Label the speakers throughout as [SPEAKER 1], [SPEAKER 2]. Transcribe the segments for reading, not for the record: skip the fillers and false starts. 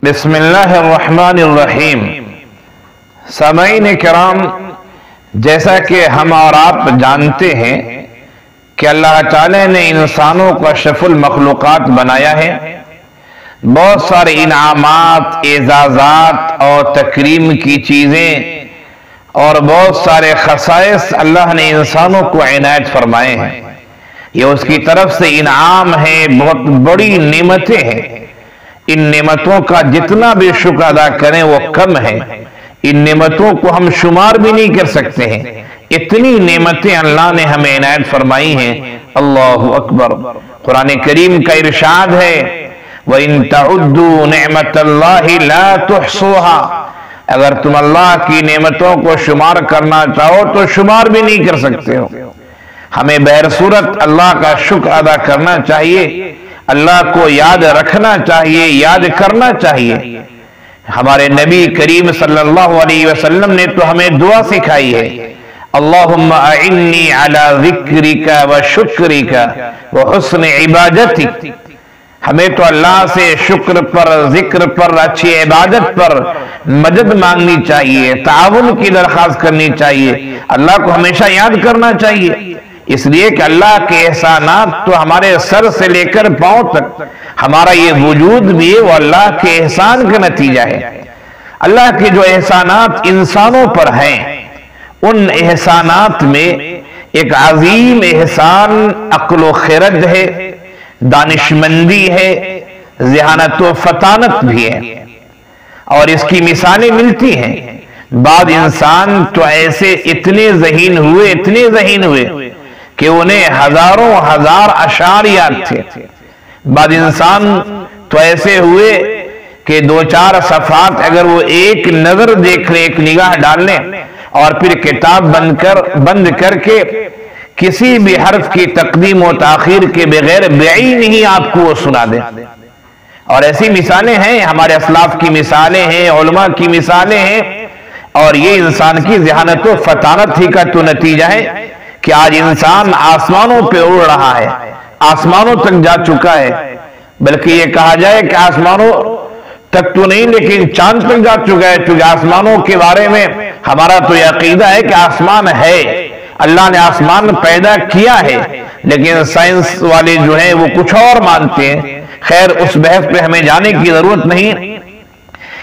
[SPEAKER 1] बिस्मिल्लाह अर्रहमान अर्रहीम। सामईन किराम, जैसा कि हम और आप जानते हैं कि अल्लाह ताला ने इंसानों को अशरफुल मखलूकात बनाया है। बहुत सारे इनामात, एजाजात और तकरीम की चीज़ें और बहुत सारे खसाइस अल्लाह ने इंसानों को इनायत फरमाए हैं। ये उसकी तरफ से इनाम है, बहुत बड़ी नेमतें हैं। इन नेमतों का जितना भी शुक्र अदा करें वो कम है। इन नेमतों को हम शुमार भी नहीं कर सकते हैं। इतनी नेमतें अल्लाह ने हमें इनायत फरमाई हैं। अल्लाहु अकबर। कुरान करीम का इरशाद है, व इन तउद्दू निअमतल्लाहि ला तुहसूहा। अगर तुम अल्लाह की नेमतों को शुमार करना चाहो तो शुमार भी नहीं कर सकते हो। हमें बहरसूरत अल्लाह का शुक्र अदा करना चाहिए, अल्लाह को याद रखना चाहिए, याद करना चाहिए। हमारे नबी करीम सल्लल्लाहु अलैहि वसल्लम ने तो हमें दुआ सिखाई है, अल्लाहुम्मा अइन्नी अला ज़िक्रिका व शुक्रिका व हुस्न इबादतिक। हमें तो अल्लाह से शुक्र पर, जिक्र पर, अच्छी इबादत पर मदद मांगनी चाहिए, ताउन की दरख्वास्त करनी चाहिए। अल्लाह को हमेशा याद करना चाहिए, इसलिए कि अल्लाह के एहसानात तो हमारे सर से लेकर पांव तक, हमारा ये वजूद भी है वो अल्लाह के एहसान का नतीजा है। अल्लाह के जो एहसानात इंसानों पर हैं, उन एहसानात में एक अजीम एहसान अक्ल व खिरद है, दानिशमंदी है, ज़हानत व फतानत भी है। और इसकी मिसालें मिलती हैं। बाद इंसान तो ऐसे इतने ज़हीन हुए कि उन्हें हजारों हजार अशार याद थे। बाद इंसान तो ऐसे हुए कि दो चार सफात अगर वो एक नजर देख ले, एक निगाह डाल लें और फिर किताब बंद करके किसी भी हर्फ की तकदीम और ताखीर के बगैर बेईन ही आपको वो सुना दे। और ऐसी मिसालें हैं, हमारे असलाफ की मिसालें हैं, उलमा की मिसालें हैं। और ये इंसान की ज़हानत व फतानत ही का तो नतीजा है कि आज इंसान आसमानों पे उड़ रहा है, आसमानों तक जा चुका है। बल्कि ये कहा जाए कि आसमानों तक तो नहीं, लेकिन चांद तक जा चुका है। क्योंकि आसमानों के बारे में हमारा तो यह अकीदा है कि आसमान है, अल्लाह ने आसमान पैदा किया है। लेकिन साइंस वाले जो हैं वो कुछ और मानते हैं। खैर, उस बहस पे हमें जाने की जरूरत नहीं।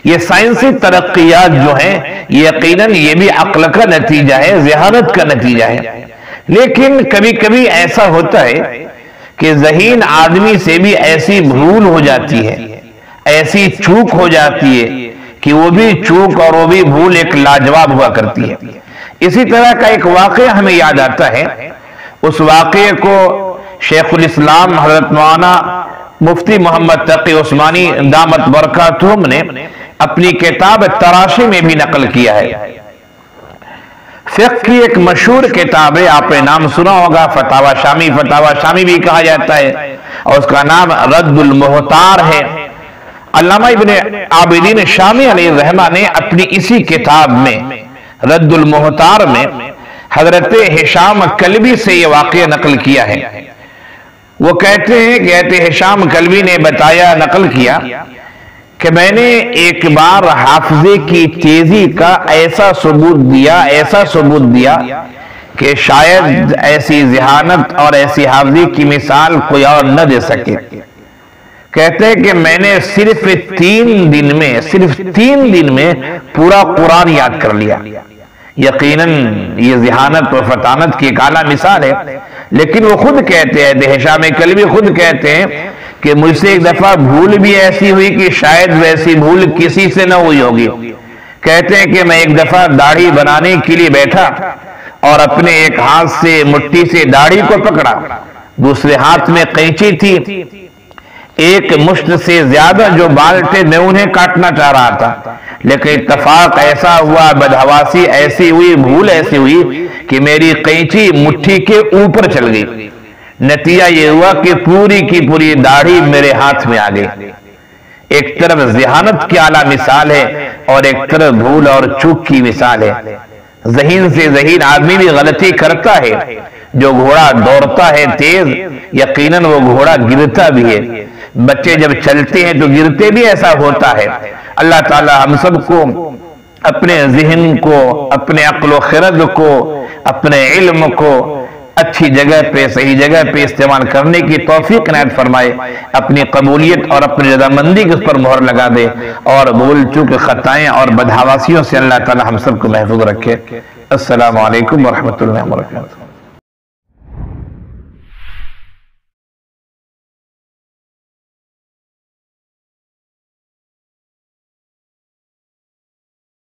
[SPEAKER 1] ये साइंसी तरक्कियात जो हैं, ये यकीनन ये भी अक्ल का नतीजा है, ज़हानत का नतीजा है। लेकिन कभी कभी ऐसा होता है कि ज़हीन आदमी से भी ऐसी भूल हो जाती है, ऐसी चूक हो जाती है कि वो भी चूक और वो भी भूल एक लाजवाब हुआ करती है। इसी तरह का एक वाक़या हमें याद आता है। उस वाक़ये को शेखुल इस्लाम हज़रत मौलाना मुफ्ती मोहम्मद तकी उस्मानी दामत बरकातुहुम ने अपनी किताब तराशी में भी नकल किया है। फ़िक़्ह की एक मशहूर किताब है, आपने नाम सुना होगा, फतावा शामी भी कहा जाता है, और उसका नाम रद्दुल मुहतार है। अल्लामा इब्ने आबिदीन शामी अलैहिर्रहमा ने अपनी इसी किताब में रद्दुल मुहतार में हजरत हिशाम कल्बी से यह वाक़या नकल किया है। वो कहते हैं कि हिशाम कल्बी ने बताया, नकल किया कि मैंने एक बार हाफजे की तेजी का ऐसा सबूत दिया कि शायद ऐसी ज़हानत और ऐसी हाफजी की मिसाल कोई और न दे सके। कहते हैं कि मैंने सिर्फ 3 दिन में पूरा कुरान याद कर लिया। यकीनन ये ज़हानत और फतानत की एक आला मिसाल है। लेकिन वो खुद कहते हैं, हिशाम कल्बी खुद कहते हैं कि मुझसे एक दफा भूल भी ऐसी हुई कि शायद वैसी भूल किसी से न हुई होगी। कहते हैं कि मैं एक दफा दाढ़ी बनाने के लिए बैठा और अपने एक हाथ से मुट्ठी से दाढ़ी को पकड़ा, दूसरे हाथ में कैंची थी। एक मुश्त से ज्यादा जो बाल थे मैं उन्हें काटना चाह रहा था, लेकिन इत्तफाक ऐसा हुआ, बदहवासी ऐसी हुई, भूल ऐसी हुई कि मेरी कैंची मुट्ठी के ऊपर चल गई। नतीजा ये हुआ कि पूरी की पूरी दाढ़ी मेरे हाथ में आ गई। एक तरफ ज़हानत की आला मिसाल है और एक तरफ भूल और चूक की मिसाल है। ज़हीन से ज़हीन आदमी भी गलती करता है। जो घोड़ा दौड़ता है तेज, यकीनन वो घोड़ा गिरता भी है। بچے جب چلتے ہیں تو گرتے بھی ایسا ہوتا ہے۔ اللہ تعالی ہم سب کو اپنے ذہن کو، اپنے عقل و خرد کو، اپنے علم کو اچھی جگہ پہ، صحیح جگہ پہ استعمال کرنے کی توفیق عنایت فرمائے، اپنی قبولیت اور اپنی رضامندی کے اس پر مہر لگا دے، اور بھول چوک خطائیں اور بدحواسیوں سے اللہ تعالی ہم سب کو محفوظ رکھے۔ السلام علیکم ورحمۃ اللہ وبرکاتہ۔